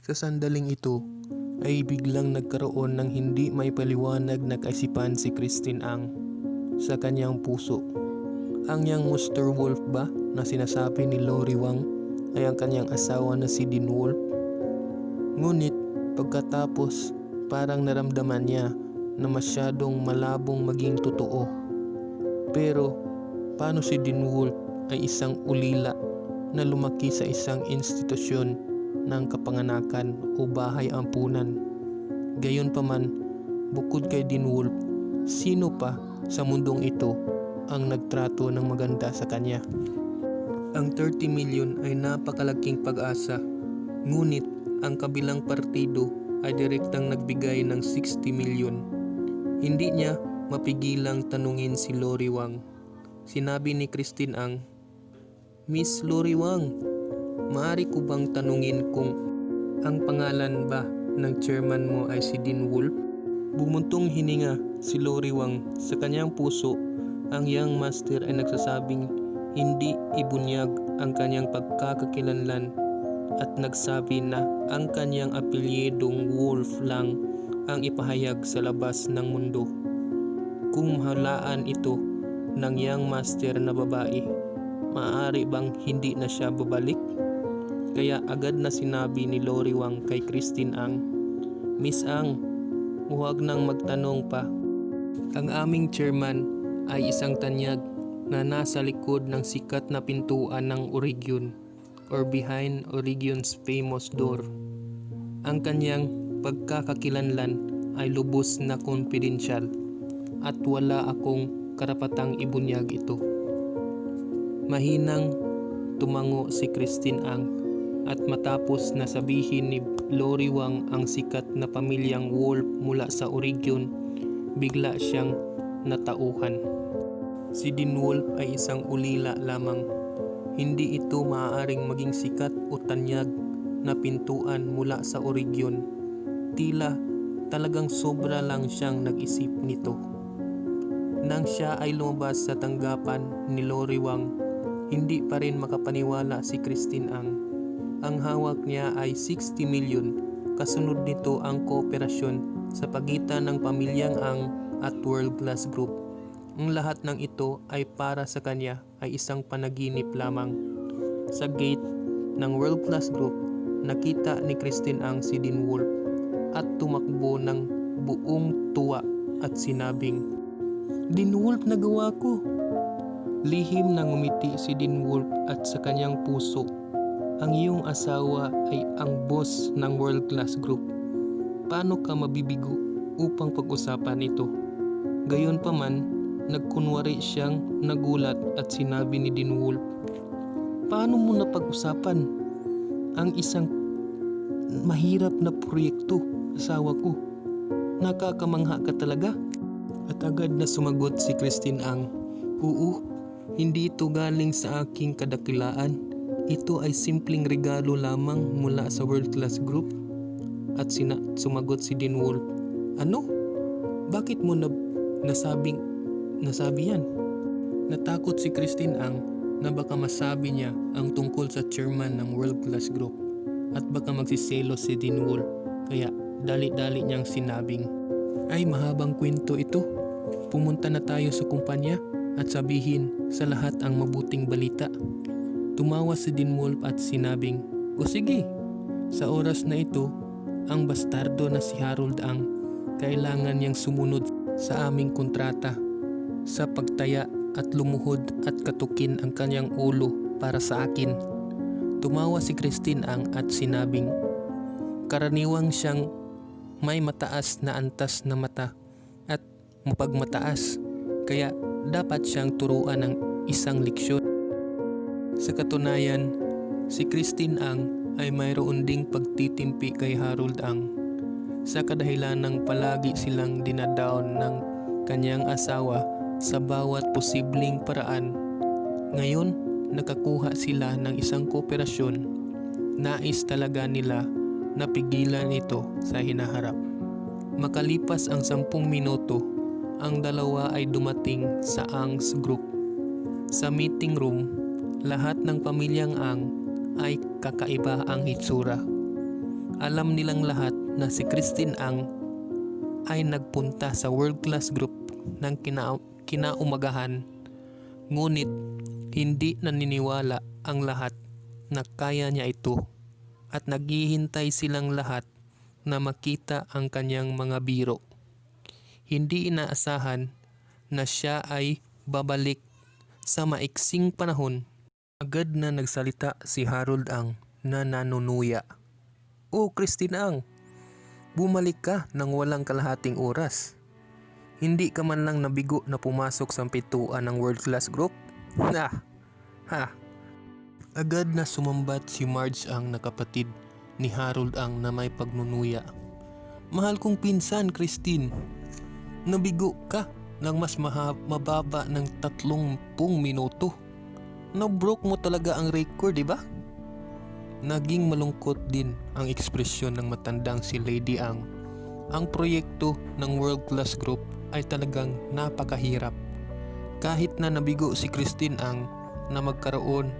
Sa sandaling ito ay biglang nagkaroon ng hindi may paliwanag na kaisipan si Christine Ang sa kanyang puso. Ang yang Mr. Wolf ba na sinasabi ni Lori Wang ay ang kanyang asawa na si Dean Wolf? Ngunit pagkatapos parang naramdaman niya na masyadong malabong maging totoo. Pero paano si Dean Wolf ay isang ulila na lumaki sa isang institusyon ng kapanganakan o bahay ampunan? Gayunpaman, bukod kay Dean Wolf, sino pa sa mundong ito ang nagtrato ng maganda sa kanya? Ang 30 million ay napakalaking pag-asa, ngunit ang kabilang partido ay direktang nagbigay ng 60 million. Hindi niya mapigilang tanungin si Lori Wang. Sinabi ni Christine Ang, "Miss Lori Wang, maaari ko bang tanungin kung ang pangalan ba ng chairman mo ay si Dean Wolf?" Bumuntong hininga si Lori Wang. Sa kanyang puso, ang young master ay nagsasabing hindi ibunyag ang kanyang pagkakakilanlan at nagsabi na ang kanyang apelyedong Wolf lang ang ipahayag sa labas ng mundo. Kung mahalaan ito ng young master na babae, maaari bang hindi na siya babalik? Kaya agad na sinabi ni Lori Wang kay Christine Ang, "Miss Ang, huwag nang magtanong pa. Ang aming chairman ay isang tanyag na nasa likod ng sikat na pintuan ng Origyon or behind Origion's famous door. Ang kanyang pagkakakilanlan ay lubos na confidential at wala akong karapatang ibunyag ito." Mahinang tumango si Christine Ang at matapos na sabihin ni Lori Wang ang sikat na pamilyang Wolf mula sa Origyon, bigla siyang natauhan. Si Dean Wolf ay isang ulila lamang. Hindi ito maaaring maging sikat o tanyag na pintuan mula sa Origyon. Tila talagang sobra lang siyang nag-isip nito. Nang siya ay lumabas sa tanggapan ni Lori Wang, hindi pa rin makapaniwala si Christine Ang. Ang hawak niya ay 60 million. Kasunod nito ang kooperasyon sa pagitan ng pamilyang Ang at World Class Group. Ang lahat ng ito ay para sa kanya ay isang panaginip lamang. Sa gate ng World Class Group, nakita ni Christine Ang si Dean Wolf at tumakbo ng buong tuwa at sinabing, "Dean Wolf, nagawa ko!" Lihim na ngumiti si Dean Wolf at sa kanyang puso, ang iyong asawa ay ang boss ng World Class Group. Paano ka mabibigo upang pag-usapan ito? Gayunpaman, nagkunwari siyang nagulat at sinabi ni Dean Wolf, "Paano mo napag-usapan ang isang mahirap na proyekto, asawa ko? Nakakamangha ka talaga." At agad na sumagot si Christine Ang, "Oo, hindi ito galing sa aking kadakilaan. Ito ay simpleng regalo lamang mula sa World Class Group." At sumagot si Dean Wolf, "Ano? Bakit mo nasabi yan?" Natakot si Christine Ang na baka masabi niya ang tungkol sa chairman ng World Class Group at baka magsiselos si Dean Wolf, kaya dali-dali niyang sinabing, "Ay, mahabang kwento ito. Pumunta na tayo sa kumpanya at sabihin sa lahat ang mabuting balita." Tumawa si Dean Wolf at sinabing, "O sige, sa oras na ito, ang bastardo na si Harold Ang kailangan niyang sumunod sa aming kontrata sa pagtaya at lumuhod at katukin ang kanyang ulo para sa akin." Tumawa si Christine Ang at sinabing, "Karaniwang siyang may mataas na antas na mata at mapagmataas, kaya dapat siyang turuan ng isang leksyon." Sa katunayan, si Christine Ang ay mayroon ding pagtitimpi kay Harold Ang. Sa kadahilanang palagi silang dinadaon ng kanyang asawa sa bawat posibleng paraan, ngayon nakakuha sila ng isang kooperasyon. Nais talaga nila na pigilan ito sa hinaharap. Makalipas ang 10 minuto, ang dalawa ay dumating sa Ang's Group. Sa meeting room, lahat ng pamilyang Ang ay kakaiba ang hitsura. Alam nilang lahat na si Christine Ang ay nagpunta sa world class group ng kinaumagahan, ngunit hindi naniniwala ang lahat na kaya niya ito at naghihintay silang lahat na makita ang kanyang mga biro. Hindi inaasahan na siya ay babalik sa maiksing panahon. Agad na nagsalita si Harold Ang na nanunuya. "Oh, Christine Ang, bumalik ka ng walang kalahating oras. Hindi ka man lang nabigo na pumasok sa pintuan ng world class group?" Ha! Agad na sumambat si Marge Ang na kapatid ni Harold Ang na may pagnunuya. "Mahal kong pinsan, Christine, nabigo ka ng mas mababa ng 30 minuto. Na-broke mo talaga ang record, di ba?" Naging malungkot din ang ekspresyon ng matandang si Lady Ang. Ang proyekto ng World Class Group ay talagang napakahirap. Kahit na nabigo si Christine Ang na magkaroon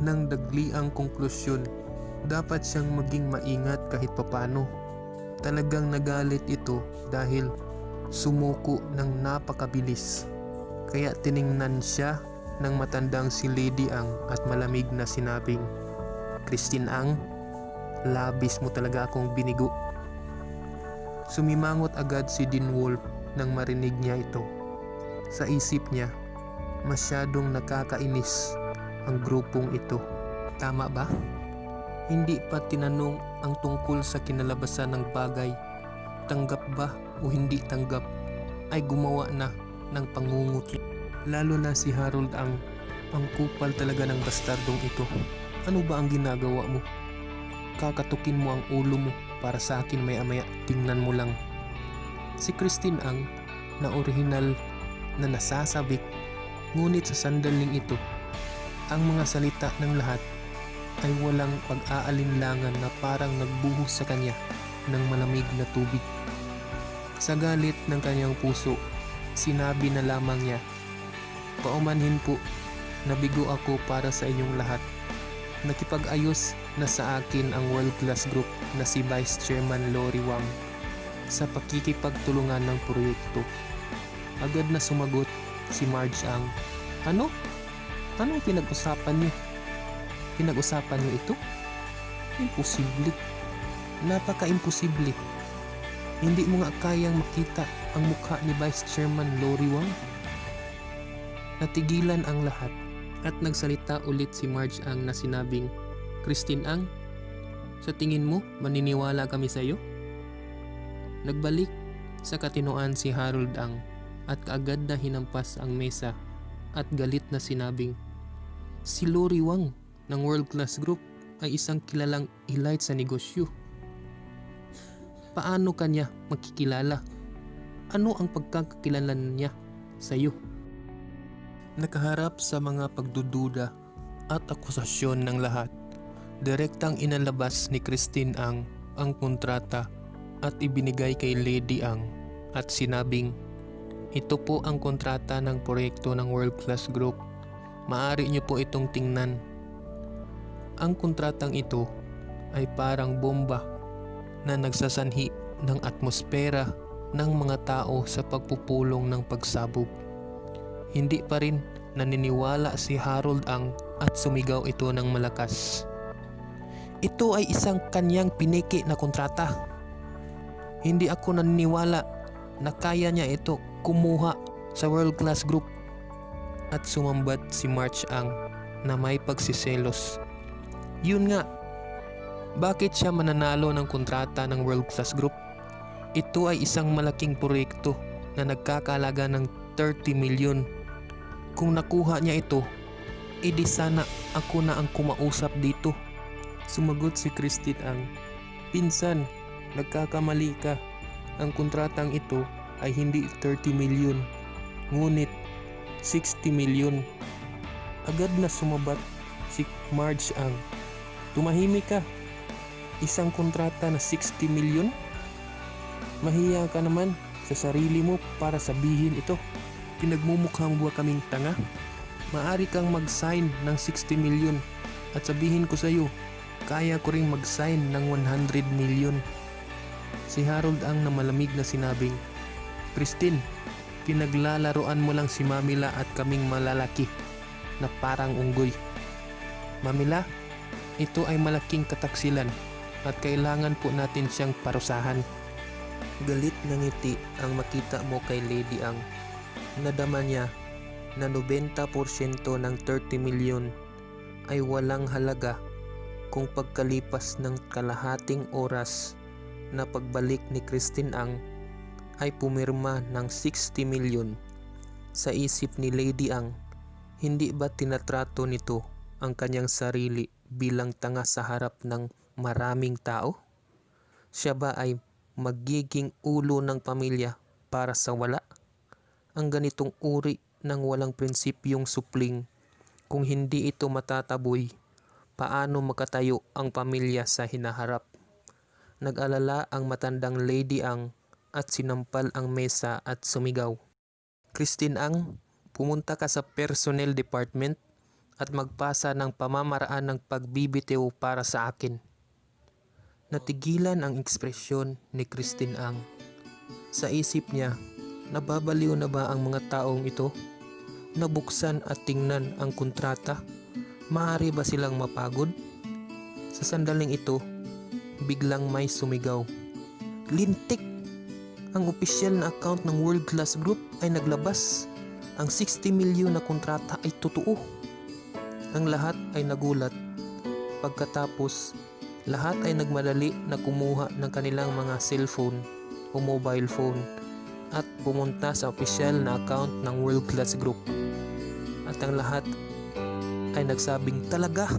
ng dagliang konklusyon, dapat siyang maging maingat kahit papano. Talagang nagalit ito dahil sumuko ng napakabilis. Kaya tiningnan siya ng matandang si Lady Ang at malamig na sinabing, "Christine Ang, labis mo talaga akong binigo." Sumimangot agad si Dean Wolf nang marinig niya ito. Sa isip niya, masyadong nakakainis ang grupong ito. Tama ba? Hindi pa tinanong ang tungkol sa kinalabasan ng bagay. Tanggap ba o hindi tanggap, ay gumawa na ng pangungut. Lalo na si Harold Ang kupal talaga ng bastardong ito. Ano ba ang ginagawa mo? Kakatukin mo ang ulo mo para sa akin maya-maya, tingnan mo lang. Si Christine Ang na orihinal na nasasabik, ngunit sa sandaling ito, ang mga salita ng lahat ay walang pag-aalinlangan na parang nagbuhos sa kanya ng malamig na tubig. Sa galit ng kanyang puso, sinabi na lamang niya, "Paumanhin po, nabigo ako para sa inyong lahat. Nakipag-ayos na sa akin ang world class group na si Vice Chairman Lori Wang sa pakikipagtulungan ng proyekto." Agad na sumagot si Marge Ang, "Ano? Anong pinag-usapan niyo? Pinag-usapan niyo ito? Imposible. Napaka-imposible. Hindi mo nga kayang makita ang mukha ni Vice Chairman Lori Wang." Natigilan ang lahat at nagsalita ulit si Marge Ang na sinabing, "Christine Ang, sa tingin mo maniniwala kami sa iyo?" Nagbalik sa katinoan si Harold Ang at kaagad na hinampas ang mesa at galit na sinabing, "Si Lori Wang ng World Class Group ay isang kilalang elite sa negosyo. Paano kanya makikilala? Ano ang pagkakakilala niya sa iyo?" Nakaharap sa mga pagdududa at akusasyon ng lahat, direktang inalabas ni Christine Ang kontrata at ibinigay kay Lady Ang at sinabing, "Ito po ang kontrata ng proyekto ng World Class Group. Maaari niyo po itong tingnan." Ang kontratang ito ay parang bomba na nagsasanhi ng atmosfera ng mga tao sa pagpupulong ng pagsabog. Hindi pa rin naniniwala si Harold Ang at sumigaw ito ng malakas, "Ito ay isang kanyang piniki na kontrata. Hindi ako naniniwala na kaya niya ito kumuha sa World Class Group." At sumambat si Marge Ang na may pagsiselos. "Yun nga, bakit siya mananalo ng kontrata ng World Class Group? Ito ay isang malaking proyekto na nagkakalaga ng 30 milyon. Kung nakuha niya ito, edi sana ako na ang kumausap dito." Sumagot si Christine Ang, "Pinsan, nagkakamali ka. Ang kontratang ito ay hindi 30 milyon, ngunit 60 milyon. Agad na sumabat si Marge Ang, "Tumahimik ka. Isang kontrata na 60 milyon? Mahiya ka naman sa sarili mo para sabihin ito. Pinagmumukha mo ba kaming tanga? Maari kang mag-sign ng 60 milyon at sabihin ko sa iyo Kaya ko ring mag-sign ng 100 million. Si Harold ang namalamig na sinabing, Christine, pinaglalaroan mo lang si Mamila at kaming malalaki na parang unggoy. Mamila, ito ay malaking kataksilan at kailangan po natin siyang parusahan. Galit na ngiti ang makita mo kay Lady Ang. Nadama niya na 90% ng 30 milyon ay walang halaga kung pagkalipas ng kalahating oras na pagbalik ni Christine Ang ay pumirma ng 60 milyon. Sa isip ni Lady Ang, hindi ba tinatrato nito ang kanyang sarili bilang tanga sa harap ng maraming tao? Siya ba ay magiging ulo ng pamilya para sa wala? Ang ganitong uri ng walang prinsipyong supling, kung hindi ito matataboy, paano makatayo ang pamilya sa hinaharap? Nag-alala ang matandang Lady Ang at sinampal ang mesa at sumigaw. Christine Ang, pumunta ka sa personnel department at magpasa ng pamamaraan ng pagbibitiw para sa akin. Natigilan ang ekspresyon ni Christine Ang. Sa isip niya, nababaliw na ba ang mga taong ito? Nabuksan at tingnan ang kontrata. Maaari ba silang mapagod? Sa sandaling ito, biglang may sumigaw. Lintik! Ang opisyal na account ng World Class Group ay naglabas. Ang 60 milyon na kontrata ay totoo. Ang lahat ay nagulat. Pagkatapos, lahat ay nagmadali na kumuha ng kanilang mga cellphone o mobile phone at pumunta sa opisyal na account ng World Class Group. At ang lahat ay nagsabing talaga.